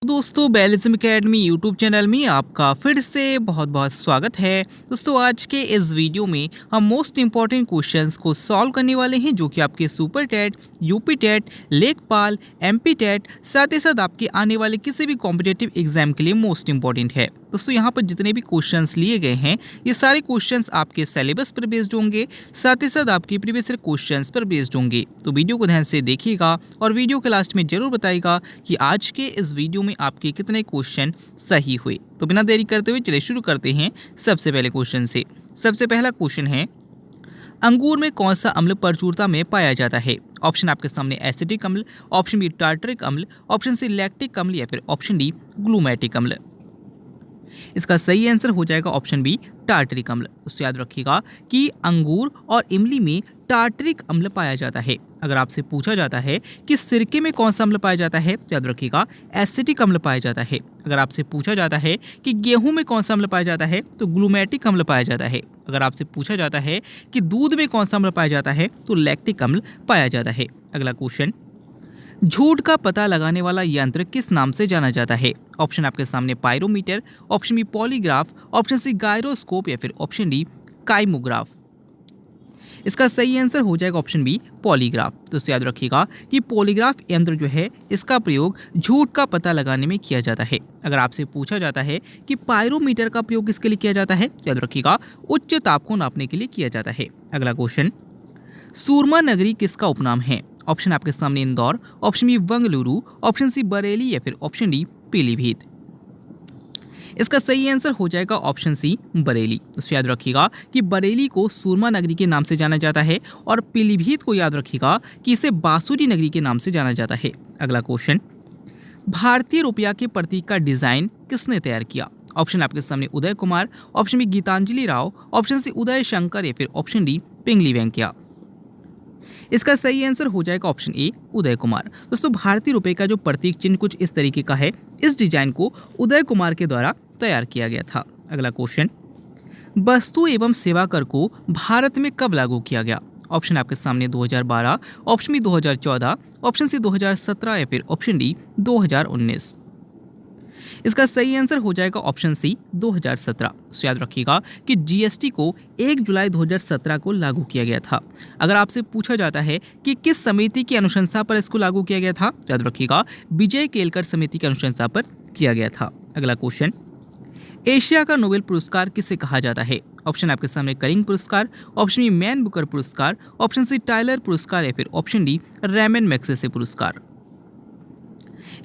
दोस्तों बैलिज्म academy YouTube channel में आपका फिर से बहुत बहुत स्वागत है। दोस्तों आज के इस वीडियो में हम मोस्ट इंपॉर्टेंट क्वेश्चंस को सॉल्व करने वाले हैं जो कि आपके सुपर टेट, यूपी टेट, लेखपाल, एमपी टेट साथ ही साथ आपके आने वाले किसी भी कॉम्पिटेटिव एग्जाम के लिए मोस्ट इंपॉर्टेंट है। दोस्तों यहाँ पर जितने भी क्वेश्चंस लिए गए हैं ये सारे क्वेश्चंस आपके सिलेबस पर बेस्ड होंगे, साथ ही साथ आपके प्रीवियस ईयर क्वेश्चंस पर बेस्ड होंगे। तो वीडियो को ध्यान से देखिएगा और वीडियो के लास्ट में जरूर बताइएगा कि आज के इस वीडियो में आपके कितने क्वेश्चन सही हुए। तो बिना देरी करते हुए चलिए शुरू करते हैं सबसे पहले क्वेश्चन से। सबसे पहला क्वेश्चन है, अंगूर में कौन सा अम्ल प्रचुरता में पाया जाता है? ऑप्शन आपके सामने एसिटिक अम्ल, ऑप्शन बी टार्टरिक अम्ल, ऑप्शन सी लैक्टिक अम्ल या फिर ऑप्शन डी ग्लूमेटिक अम्ल। इसका सही आंसर हो जाएगा ऑप्शन बी टार्टरिक अम्ल। तो याद रखिएगा कि अंगूर और इमली में टार्टरिक अम्ल पाया जाता है। अगर आपसे पूछा जाता है कि सिरके में कौन सा अम्ल पाया जाता है तो याद रखिएगा एसिटिक अम्ल पाया जाता है। अगर आपसे पूछा जाता है कि गेहूं में कौन सा अम्ल पाया जाता है तो ग्लूमेटिक अम्ल पाया जाता है। अगर आपसे पूछा जाता है कि दूध में कौन सा अम्ल पाया जाता है तो लैक्टिक अम्ल पाया जाता है। अगला क्वेश्चन, झूठ का पता लगाने वाला यंत्र किस नाम से जाना जाता है? ऑप्शन आपके सामने pyrometer, option B polygraph, option C gyroscope या फिर ऑप्शन डी काइमोग्राफ। इसका सही आंसर हो जाएगा ऑप्शन बी पॉलीग्राफ। तो याद रखिएगा कि पॉलीग्राफ यंत्र जो है इसका प्रयोग झूठ का पता लगाने में किया जाता है। अगर आपसे पूछा जाता है कि पायरोमीटर का प्रयोग किसके लिए किया जाता है तो याद रखिएगा उच्च ताप को नापने के लिए किया जाता है। अगला क्वेश्चन, सूरमा नगरी किसका उपनाम है? ऑप्शन आपके सामने Indore, option B Bengaluru, option C Bareilly या फिर ऑप्शन डी पीलीभीत। इसका सही आंसर हो जाएगा ऑप्शन सी बरेली। तो याद रखिएगा कि बरेली को सूरमा नगरी के नाम से जाना जाता है और पीलीभीत को याद रखिएगा कि इसे बांसुरी नगरी के नाम से जाना जाता है। अगला क्वेश्चन, भारतीय रुपया के प्रतीक का डिजाइन किसने तैयार किया? ऑप्शन आपके सामने Uday Kumar, option B Geetanjali Rao, option C Uday Shankar या फिर ऑप्शन डी पिंगली वेंकैया। इसका सही आंसर हो जाएगा ऑप्शन ए उदय कुमार। दोस्तों भारतीय रुपए का जो प्रतीक चिन्ह कुछ इस तरीके का है। इस डिजाइन को उदय कुमार के द्वारा तैयार किया गया था। अगला क्वेश्चन, वस्तु एवं सेवा कर को भारत में कब लागू किया गया? ऑप्शन आपके सामने 2012, ऑप्शन बी 2014, ऑप्शन सी 2017 या फिर ऑप्शन डी 2019। इसका सही आंसर हो जाएगा ऑप्शन सी 2017। तो याद रखिएगा कि जीएसटी को 1 जुलाई 2017 को लागू किया गया था। अगर आपसे पूछा जाता है कि किस समिति की अनुशंसा पर इसको लागू किया गया था तो याद रखिएगा विजय केलकर समिति की अनुशंसा पर किया गया था। अगला क्वेश्चन, एशिया का नोबेल पुरस्कार किसे कहा जाता है? ऑप्शन आपके सामने करिंग पुरस्कार, ऑप्शन बी मैन बुकर पुरस्कार, ऑप्शन सी टाइलर पुरस्कार या फिर ऑप्शन डी रैमन मैग्सेसे पुरस्कार।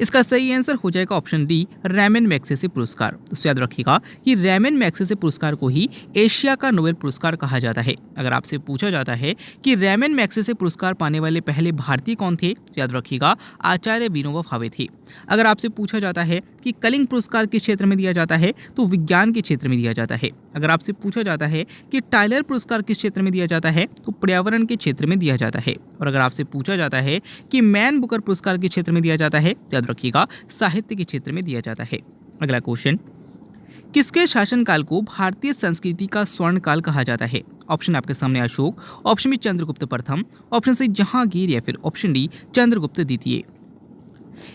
इसका सही आंसर हो जाएगा ऑप्शन डी रैमन मैग्सेसे पुरस्कार। तो याद रखिएगा कि रैमन मैग्सेसे पुरस्कार को ही एशिया का नोबेल पुरस्कार कहा जाता है। अगर आपसे पूछा जाता है कि रैमन मैग्सेसे पुरस्कार पाने वाले पहले भारतीय कौन थे तो याद रखिएगा आचार्य विनोबा भावे थे। अगर आपसे पूछा जाता है कि कलिंग पुरस्कार किस क्षेत्र में दिया जाता है तो विज्ञान के क्षेत्र में दिया जाता है। अगर आपसे पूछा जाता है कि टाइलर पुरस्कार किस क्षेत्र में दिया जाता है तो पर्यावरण के क्षेत्र में दिया जाता है। और अगर आपसे पूछा जाता है कि मैन बुकर पुरस्कार किस क्षेत्र में दिया जाता है तो याद रखिएगा साहित्य के क्षेत्र में दिया जाता है। अगला क्वेश्चन, किसके शासनकाल को भारतीय संस्कृति का स्वर्ण काल कहा जाता है? ऑप्शन आपके सामने अशोक, ऑप्शन बी चंद्रगुप्त प्रथम, ऑप्शन सी जहांगीर या फिर ऑप्शन डी चंद्रगुप्त द्वितीय।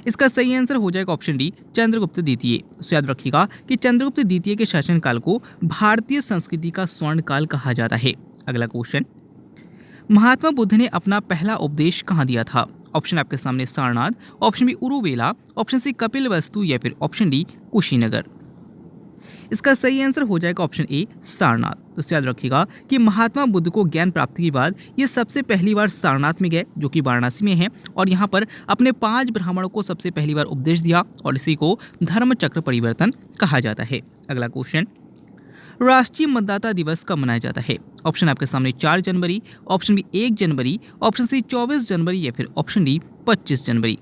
इसका सही आंसर हो जाएगा ऑप्शन डी चंद्रगुप्त द्वितीय। तो याद रखिएगा कि चंद्रगुप्त द्वितीय के शासनकाल को भारतीय संस्कृति का स्वर्ण काल कहा जाता है। अगला क्वेश्चन, महात्मा बुद्ध ने अपना पहला उपदेश कहाँ दिया था? ऑप्शन आपके सामने Sarnath, option B Uruvela, option C Kapilavastu या फिर ऑप्शन डी कुशीनगर। इसका सही आंसर हो जाएगा ऑप्शन ए सारनाथ। तो याद रखिएगा कि महात्मा बुद्ध को ज्ञान प्राप्ति के बाद ये सबसे पहली बार सारनाथ में गए जो कि वाराणसी में है और यहाँ पर अपने 5 ब्राह्मणों को सबसे पहली बार उपदेश दिया और इसी को धर्म चक्र परिवर्तन कहा जाता है। अगला क्वेश्चन, राष्ट्रीय मतदाता दिवस कब मनाया जाता है? ऑप्शन आपके सामने 4 जनवरी, ऑप्शन बी 1 जनवरी, ऑप्शन सी 24 जनवरी या फिर ऑप्शन डी 25 जनवरी।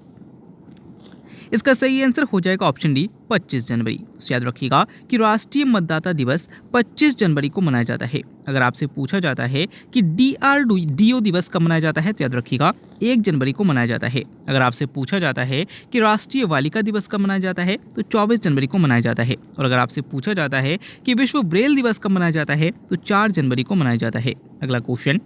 इसका सही आंसर हो जाएगा ऑप्शन डी 25 जनवरी। तो याद रखिएगा कि राष्ट्रीय मतदाता दिवस 25 जनवरी को मनाया जाता है। अगर आपसे पूछा जाता है कि DRDO दिवस कब मनाया जाता है तो याद रखिएगा 1 जनवरी को मनाया जाता है। अगर आपसे पूछा जाता है कि राष्ट्रीय बालिका दिवस कब मनाया जाता है तो 24 जनवरी को मनाया जाता है। और अगर आपसे पूछा जाता है कि विश्व ब्रेल दिवस कब मनाया जाता है तो 4 जनवरी को मनाया जाता है। अगला क्वेश्चन,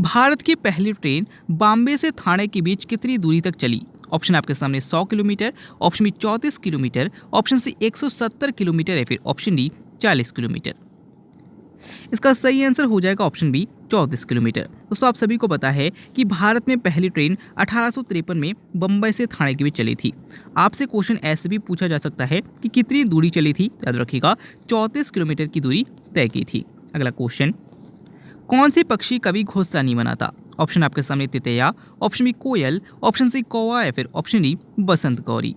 भारत की पहली ट्रेन बॉम्बे से थाने के बीच कितनी दूरी तक चली? ऑप्शन आपके सामने 100 kilometre, option B 34 kilometre, option C 170 kilometre या फिर ऑप्शन डी 40 किलोमीटर। इसका सही आंसर हो जाएगा ऑप्शन बी 34 किलोमीटर। दोस्तों आप सभी को पता है कि भारत में पहली ट्रेन 1853 में बम्बई से थाने के बीच चली थी। आपसे क्वेश्चन ऐसे भी पूछा जा सकता है कि कितनी दूरी चली थी, याद रखिएगा 34 किलोमीटर की दूरी तय की थी। अगला क्वेश्चन, कौन से पक्षी कभी घोंसला नहीं बनाता? ऑप्शन आपके सामने तितैया, ऑप्शन बी कोयल, ऑप्शन सी कौवा या फिर ऑप्शन डी बसंत गौरी।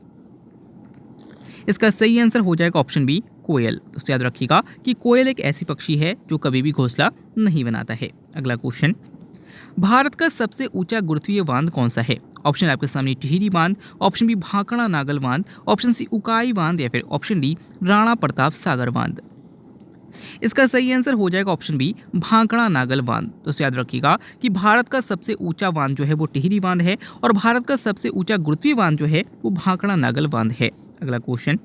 इसका सही आंसर हो जाएगा ऑप्शन बी कोयल। दोस्तों याद रखिएगा कि कोयल एक ऐसी पक्षी है जो कभी भी घोंसला नहीं बनाता है। अगला क्वेश्चन, भारत का सबसे ऊंचा गुरुत्वीय बांध कौन सा है? ऑप्शन आपके सामने टिहरी बांध, ऑप्शन बी भाखड़ा नागल बांध, ऑप्शन सी उकाई बांध या फिर ऑप्शन डी राणा प्रताप सागर बांध। इसका सही आंसर हो जाएगा ऑप्शन बी भाखड़ा नागल बांध। दोस्तों याद रखिएगा कि भारत का सबसे ऊंचा बांध जो है वो टिहरी बांध है और भारत का सबसे ऊंचा गुरुत्वीय बांध जो है वो भाखड़ा नागल बांध है। अगला क्वेश्चन,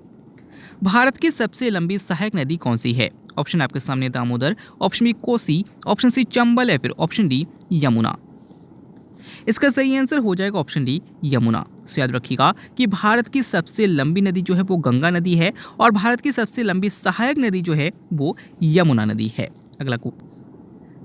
भारत की सबसे लंबी सहायक नदी कौन सी है? ऑप्शन आपके सामने Damodar, option B Kosi, option C Chambal या फिर ऑप्शन डी यमुना। इसका सही आंसर हो जाएगा ऑप्शन डी यमुना। तो याद रखिएगा कि भारत की सबसे लंबी नदी जो है वो गंगा नदी है और भारत की सबसे लंबी सहायक नदी जो है वो यमुना नदी है। अगला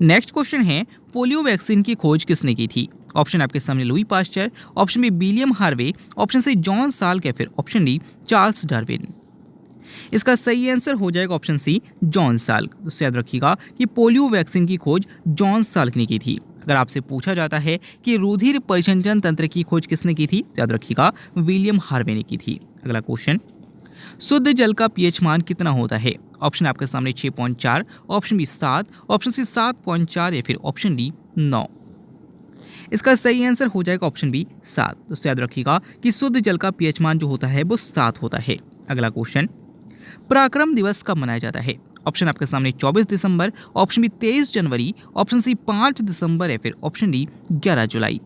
नेक्स्ट क्वेश्चन है, पोलियो वैक्सीन की खोज किसने की थी? ऑप्शन आपके सामने Louis Pasteur, option B William Harvey, option C John Salk या फिर ऑप्शन डी चार्ल्स डार्विन। इसका सही आंसर हो जाएगा ऑप्शन सी जॉन साल्क। तो याद रखिएगा कि पोलियो वैक्सीन की खोज जॉन साल्क ने की थी। अगर आपसे पूछा जाता है कि रुधिर परिसंचरण तंत्र की खोज किसने की थी, तो याद रखिएगा विलियम हार्वे ने की थी। अगला क्वेश्चन, शुद्ध जल का पीएच मान कितना होता है? ऑप्शन आपके सामने 6.4, ऑप्शन बी 7, ऑप्शन सी 7.4 या फिर ऑप्शन डी 9। इसका सही आंसर हो जाएगा ऑप्शन बी 7। दोस्तों याद रखिएगा कि शुद्ध जल का पीएच मान जो होता है वो 7 होता है। अगला क्वेश्चन, पराक्रम दिवस कब मनाया जाता है? ऑप्शन आपके सामने 24 दिसंबर, ऑप्शन बी 23 जनवरी, ऑप्शन सी 5 दिसंबर या फिर ऑप्शन डी 11 जुलाई।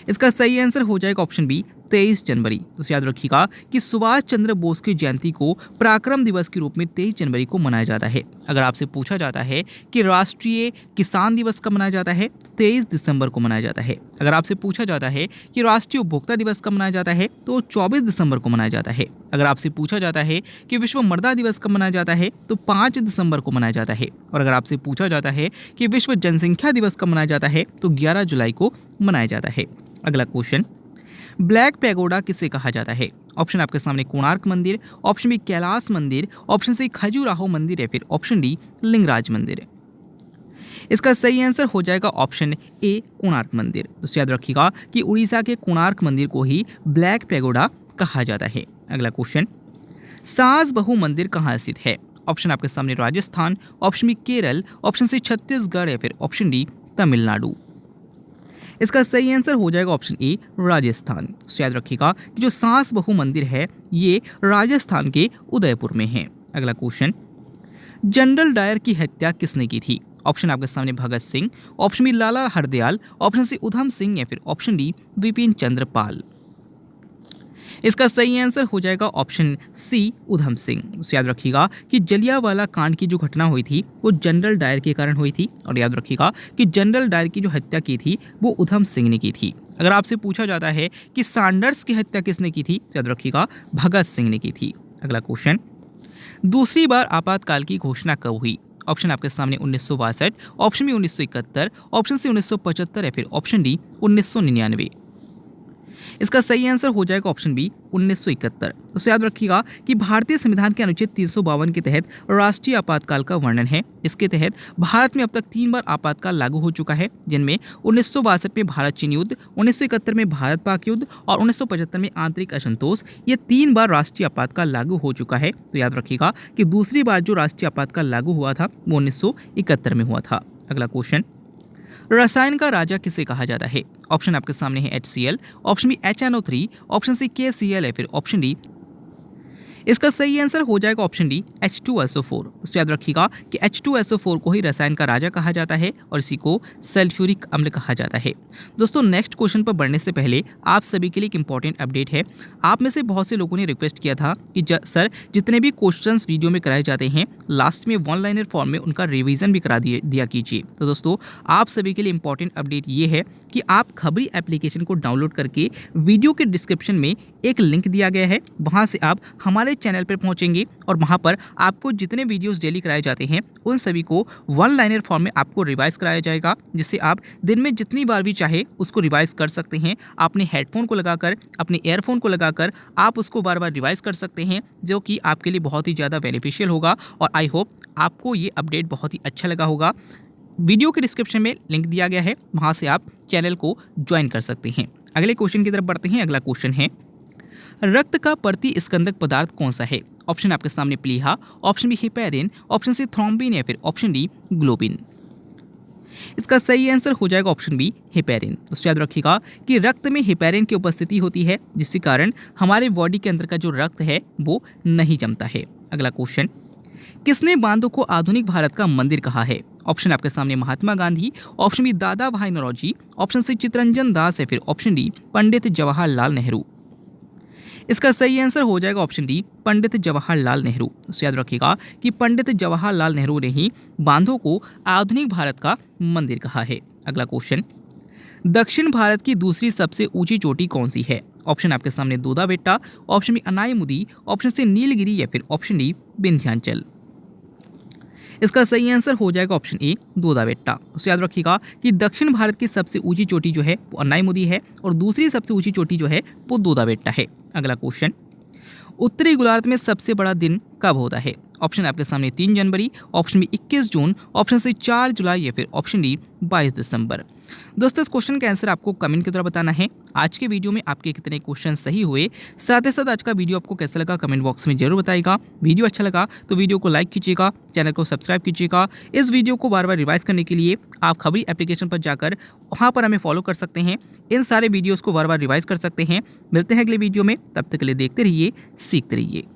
इसका सही आंसर हो जाएगा ऑप्शन बी 23 जनवरी। तो याद रखिएगा कि सुभाष चंद्र बोस की जयंती को पराक्रम दिवस के रूप में 23 जनवरी को मनाया जाता है। अगर आपसे पूछा जाता है कि राष्ट्रीय किसान दिवस कब मनाया जाता है, 23 दिसंबर को मनाया जाता है। अगर आपसे पूछा जाता है कि राष्ट्रीय उपभोक्ता दिवस कब मनाया जाता है, तो 24 दिसंबर को मनाया जाता है। अगर आपसे पूछा जाता है कि विश्व मृदा दिवस कब मनाया जाता है, तो 5 दिसंबर को मनाया जाता है। और अगर आपसे पूछा जाता है कि विश्व जनसंख्या दिवस कब मनाया जाता है, तो 11 जुलाई को मनाया जाता है। अगला क्वेश्चन, ब्लैक पैगोडा किसे कहा जाता है? ऑप्शन आपके सामने कोणार्क मंदिर, ऑप्शन बी कैलाश मंदिर, ऑप्शन सी खजुराहो मंदिर या फिर ऑप्शन डी लिंगराज मंदिर। इसका सही आंसर हो जाएगा ऑप्शन ए कोणार्क मंदिर। तो याद रखिएगा कि उड़ीसा के कोणार्क मंदिर को ही ब्लैक पैगोडा कहा जाता है। अगला क्वेश्चन, सास बहु मंदिर कहाँ स्थित है? ऑप्शन आपके सामने Rajasthan, option B Kerala, option C Chhattisgarh या फिर ऑप्शन डी तमिलनाडु। इसका सही आंसर हो जाएगा ऑप्शन ए राजस्थान। तो याद रखिएगा कि जो सास बहु मंदिर है ये राजस्थान के उदयपुर में है। अगला क्वेश्चन, जनरल डायर की हत्या किसने की थी? ऑप्शन आपके सामने भगत सिंह, ऑप्शन बी लाला हरदयाल, ऑप्शन सी उधम सिंह या फिर ऑप्शन डी विपिन चंद्र पाल। इसका सही आंसर हो जाएगा ऑप्शन सी उधम सिंह। तो याद रखिएगा कि जलियांवाला कांड की जो घटना हुई थी वो जनरल डायर के कारण हुई थी और याद रखिएगा कि जनरल डायर की जो हत्या की थी वो उधम सिंह ने की थी। अगर आपसे पूछा जाता है कि सैंडर्स की हत्या किसने की थी, तो याद रखिएगा भगत सिंह ने की थी। अगला क्वेश्चन, दूसरी बार आपातकाल की घोषणा कब हुई? ऑप्शन आपके सामने 1962, ऑप्शन बी 1971, ऑप्शन सी 1975 या फिर ऑप्शन डी 1999। इसका सही आंसर हो जाएगा ऑप्शन बी 1971। तो याद रखिएगा कि भारतीय संविधान के अनुच्छेद 352 के तहत राष्ट्रीय आपातकाल का वर्णन है। इसके तहत भारत में अब तक 3 बार आपातकाल लागू हो चुका है, जिनमें 1962 में भारत चीन युद्ध, 1971 में भारत पाक युद्ध और 1975 में आंतरिक असंतोष। ये 3 बार राष्ट्रीय आपातकाल लागू हो चुका है। तो याद रखिएगा कि दूसरी बार जो राष्ट्रीय आपातकाल लागू हुआ था वो 1971 में हुआ था। अगला क्वेश्चन, रसायन का राजा किसे कहा जाता है? ऑप्शन आपके सामने है HCl, option B HNO3, option C KCl या फिर ऑप्शन डी। इसका सही आंसर हो जाएगा ऑप्शन डी H2SO4। तो याद रखिएगा कि H2SO4 को ही रसायन का राजा कहा जाता है और इसी को सल्फ्यूरिक अम्ल कहा जाता है। दोस्तों नेक्स्ट क्वेश्चन पर बढ़ने से पहले आप सभी के लिए एक इंपॉर्टेंट अपडेट है। आप में से बहुत से लोगों ने रिक्वेस्ट किया था कि सर जितने भी क्वेश्चंस वीडियो में कराए जाते हैं लास्ट में वन लाइनर फॉर्म में उनका रिवीजन भी करा दिया कीजिए। तो दोस्तों आप सभी के लिए इंपॉर्टेंट अपडेट ये है कि आप खबरी एप्लीकेशन को डाउनलोड करके वीडियो के डिस्क्रिप्शन में एक लिंक दिया गया है, वहां से आप हमारे चैनल पर पहुंचेंगे और वहां पर आपको जितने वीडियोस डेली कराए जाते हैं उन सभी को वन लाइनर फॉर्म में आपको रिवाइज कराया जाएगा, जिससे आप दिन में जितनी बार भी चाहे उसको रिवाइज कर सकते हैं। अपने हेडफोन को लगाकर, अपने ईयरफोन को लगाकर आप उसको बार बार रिवाइज कर सकते हैं, जो कि आपके लिए बहुत ही ज़्यादा बेनिफिशियल होगा। और आई होप आपको ये अपडेट बहुत ही अच्छा लगा होगा। वीडियो के डिस्क्रिप्शन में लिंक दिया गया है, वहां से आप चैनल को ज्वाइन कर सकते हैं। अगले क्वेश्चन की तरफ बढ़ते हैं। अगला क्वेश्चन है, रक्त का प्रतिस्कंदक पदार्थ कौन सा है? ऑप्शन आपके सामने प्लीहा, option B heparin, option C thrombin या फिर ऑप्शन डी ग्लोबिन। इसका सही आंसर हो जाएगा ऑप्शन बी हेपेरिन। तो याद रखिएगा कि रक्त में हेपेरिन की उपस्थिति होती है, जिसके कारण हमारे बॉडी के अंदर का जो रक्त है वो नहीं जमता है। अगला क्वेश्चन, किसने बांधों को आधुनिक भारत का मंदिर कहा है? ऑप्शन आपके सामने महात्मा गांधी, ऑप्शन बी दादा भाई नौरोजी, ऑप्शन सी चित्तरंजन दास या फिर ऑप्शन डी पंडित जवाहरलाल नेहरू। इसका सही आंसर हो जाएगा ऑप्शन डी पंडित जवाहरलाल नेहरू। तो याद रखिएगा कि पंडित जवाहरलाल नेहरू ने ही बांधों को आधुनिक भारत का मंदिर कहा है। अगला क्वेश्चन, दक्षिण भारत की दूसरी सबसे ऊंची चोटी कौन सी है? ऑप्शन आपके सामने Doda Betta, option B Anamudi, option C Nilgiri या फिर ऑप्शन डी विंध्याचल। इसका सही आंसर हो जाएगा ऑप्शन ए दोदा बेट्टा। तो याद रखिएगा कि दक्षिण भारत की सबसे ऊंची चोटी जो है वो अनायमुदी है और दूसरी सबसे ऊंची चोटी जो है वो दोदा बेट्टा है। अगला क्वेश्चन, उत्तरी गोलार्ध में सबसे बड़ा दिन कब होता है? ऑप्शन आपके सामने 3 जनवरी, ऑप्शन बी 21 जून, ऑप्शन सी 4 जुलाई या फिर ऑप्शन डी 22 दिसंबर। दोस्तों इस क्वेश्चन का आंसर आपको कमेंट के द्वारा बताना है। आज के वीडियो में आपके कितने क्वेश्चन सही हुए, साथ ही साथ आज का वीडियो आपको कैसा लगा कमेंट बॉक्स में जरूर बताइएगा। वीडियो अच्छा लगा तो वीडियो को लाइक कीजिएगा, चैनल को सब्सक्राइब कीजिएगा। इस वीडियो को बार बार रिवाइज करने के लिए आप खबरी एप्लीकेशन पर जाकर वहाँ पर हमें फॉलो कर सकते हैं। इन सारे वीडियोज़ को बार बार रिवाइज कर सकते हैं। मिलते हैं अगले वीडियो में, तब तक के लिए देखते रहिए, सीखते रहिए।